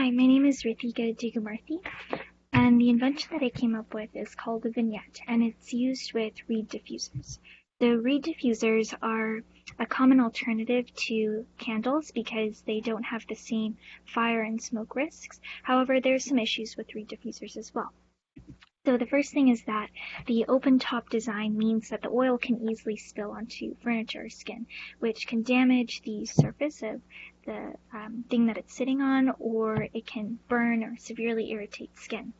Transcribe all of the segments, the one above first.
Hi, my name is Ritika Digamurthy, and the invention that I came up with is called a vignette, and it's used with reed diffusers. The reed diffusers are a common alternative to candles because they don't have the same fire and smoke risks. However, there are some issues with reed diffusers as well. So the first thing is that the open top design means that the oil can easily spill onto furniture or skin, which can damage the surface of the thing that it's sitting on, or it can burn or severely irritate skin.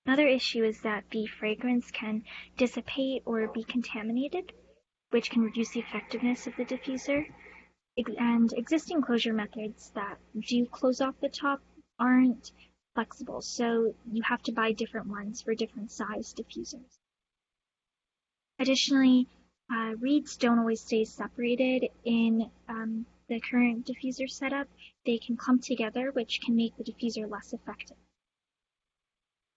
Another issue is that the fragrance can dissipate or be contaminated, which can reduce the effectiveness of the diffuser. And existing closure methods that do close off the top aren't flexible, so you have to buy different ones for different size diffusers. Additionally, reeds don't always stay separated in the current diffuser setup. They can clump together, which can make the diffuser less effective.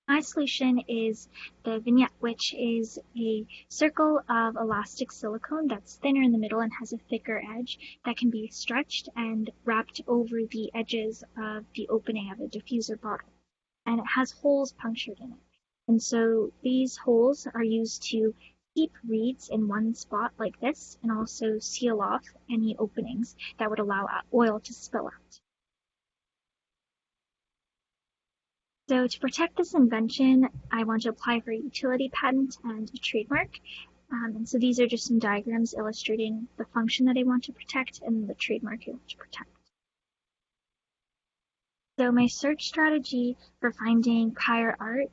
My solution is the vignette, which is a circle of elastic silicone that's thinner in the middle and has a thicker edge that can be stretched and wrapped over the edges of the opening of a diffuser bottle. And it has holes punctured in it. And so these holes are used to keep reeds in one spot like this and also seal off any openings that would allow oil to spill out. So to protect this invention, I want to apply for a utility patent and a trademark. And so these are just some diagrams illustrating the function that I want to protect and the trademark I want to protect. So my search strategy for finding prior art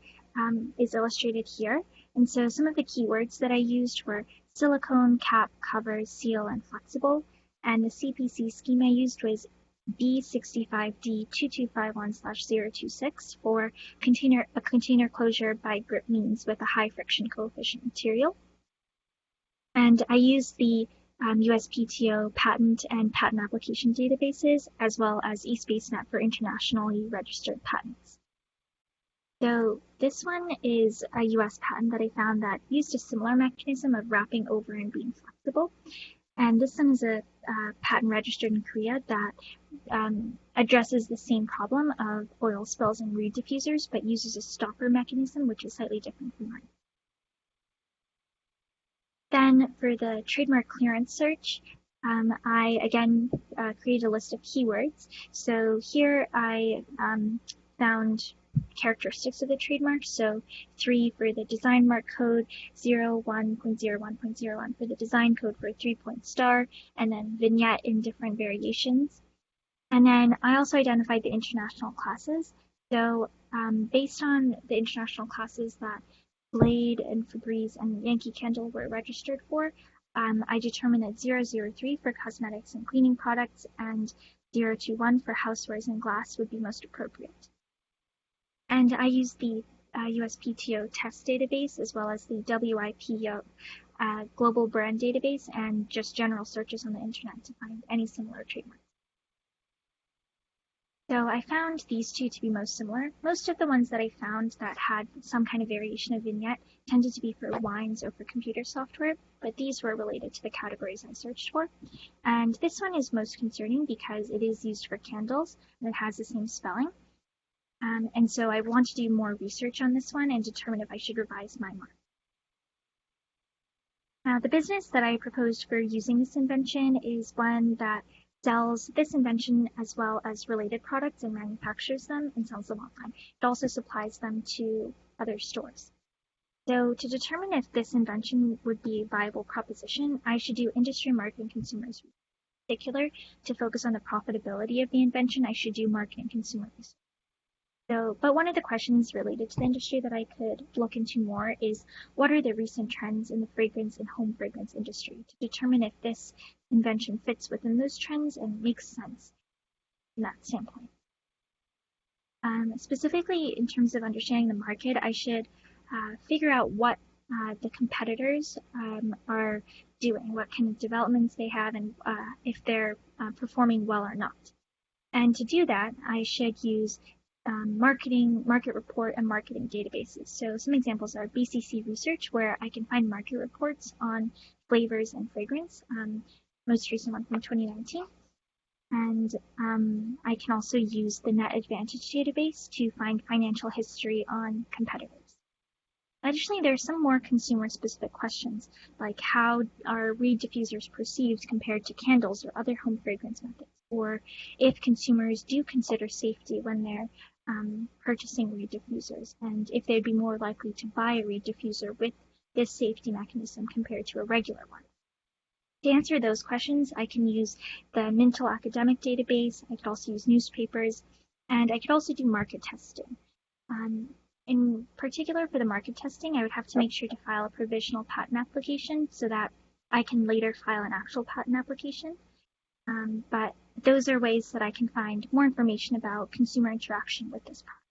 is illustrated here. And so some of the keywords that I used were silicone, cap, cover, seal, and flexible. And the CPC scheme I used was B65D2251/026 for a container closure by grip means with a high friction coefficient material. And I used the USPTO patent and patent application databases, as well as eSpaceNet for internationally registered patents. So this one is a US patent that I found that used a similar mechanism of wrapping over and being flexible. And this one is a patent registered in Korea that addresses the same problem of oil spills in reed diffusers, but uses a stopper mechanism, which is slightly different from mine. Then for the trademark clearance search, I again created a list of keywords. So here I found characteristics of the trademark. So 3 for the design mark code, 01.01.01 for the design code for a 3-point star, and then vignette in different variations. And then I also identified the international classes. So based on the international classes that Blade and Febreze and Yankee Candle were registered for, I determined that 003 for cosmetics and cleaning products and 021 for housewares and glass would be most appropriate. And I used the USPTO test database as well as the WIPO global brand database and just general searches on the internet to find any similar trademarks. So I found these two to be most similar. Most of the ones that I found that had some kind of variation of vignette tended to be for wines or for computer software, but these were related to the categories I searched for. And this one is most concerning because it is used for candles and it has the same spelling. And so I want to do more research on this one and determine if I should revise my mark. Now, the business that I proposed for using this invention is one that sells this invention as well as related products and manufactures them and sells them online. It also supplies them to other stores. So to determine if this invention would be a viable proposition, I should do industry market and consumer research. In particular, to focus on the profitability of the invention, I should do market and consumer research. But one of the questions related to the industry that I could look into more is what are the recent trends in the fragrance and home fragrance industry to determine if this invention fits within those trends and makes sense from that standpoint. Specifically, in terms of understanding the market, I should figure out what the competitors are doing, what kind of developments they have, and if they're performing well or not. And to do that, I should use market report, and marketing databases. So some examples are BCC Research, where I can find market reports on flavors and fragrance, most recent one from 2019. And I can also use the Net Advantage database to find financial history on competitors. Additionally, there are some more consumer-specific questions, like how are reed diffusers perceived compared to candles or other home fragrance methods, or if consumers do consider safety when they're purchasing reed diffusers, and if they'd be more likely to buy a reed diffuser with this safety mechanism compared to a regular one. To answer those questions, I can use the Mintel academic database, I could also use newspapers, and I could also do market testing. In particular, for the market testing, I would have to make sure to file a provisional patent application so that I can later file an actual patent application. But those are ways that I can find more information about consumer interaction with this product.